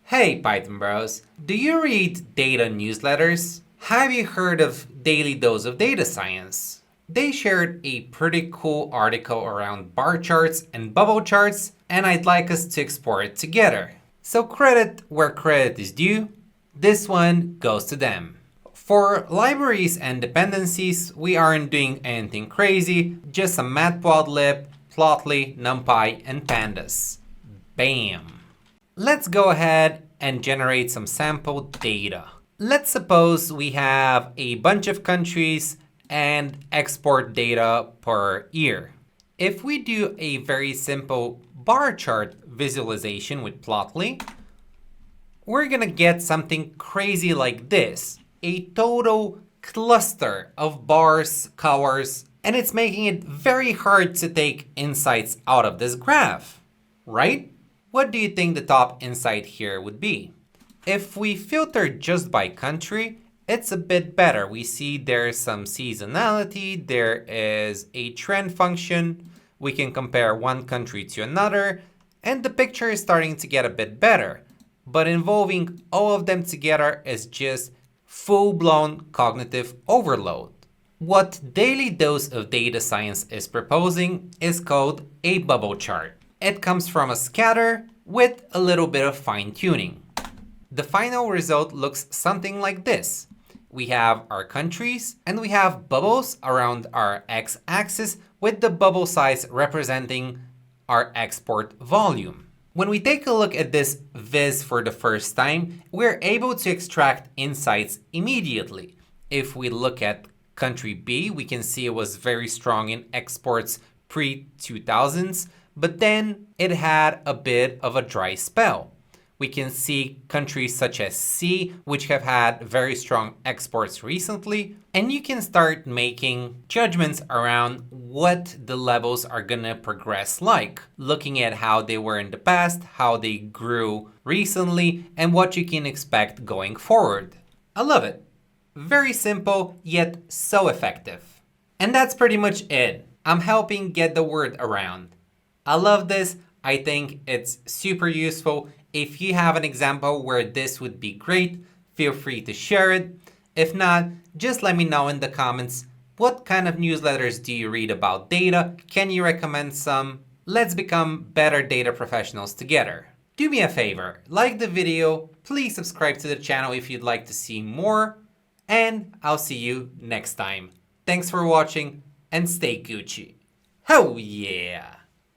Hey Python bros, do you read data newsletters? Have you heard of Daily Dose of Data Science? They shared a pretty cool article around bar charts and bubble charts, and I'd like us to explore it together. So credit where credit is due, this one goes to them. For libraries and dependencies, we aren't doing anything crazy, just some matplotlib, plotly, numpy, and pandas. Bam! Let's go ahead and generate some sample data. Let's suppose we have a bunch of countries and export data per year. If we do a very simple bar chart visualization with Plotly, we're gonna get something crazy like this. A total cluster of bars, colors, and it's making it very hard to take insights out of this graph, right? What do you think the top insight here would be? If we filter just by country, it's a bit better. We see there's some seasonality, there is a trend function, we can compare one country to another, and the picture is starting to get a bit better. But involving all of them together is just full-blown cognitive overload. What Daily Dose of Data Science is proposing is called a bubble chart. It comes from a scatter with a little bit of fine-tuning. The final result looks something like this. We have our countries and we have bubbles around our x-axis with the bubble size representing our export volume. When we take a look at this viz for the first time, we're able to extract insights immediately. If we look at country B, we can see it was very strong in exports pre-2000s, but then it had a bit of a dry spell. We can see countries such as C, which have had very strong exports recently, and you can start making judgments around what the levels are gonna progress like, looking at how they were in the past, how they grew recently, and what you can expect going forward. I love it. Very simple, yet so effective. And that's pretty much it. I'm helping get the word around. I love this. I think it's super useful. If you have an example where this would be great, feel free to share it. If not, just let me know in the comments. What kind of newsletters do you read about data? Can you recommend some? Let's become better data professionals together. Do me a favor, like the video, please subscribe to the channel if you'd like to see more, and I'll see you next time. Thanks for watching and stay Gucci. Oh yeah!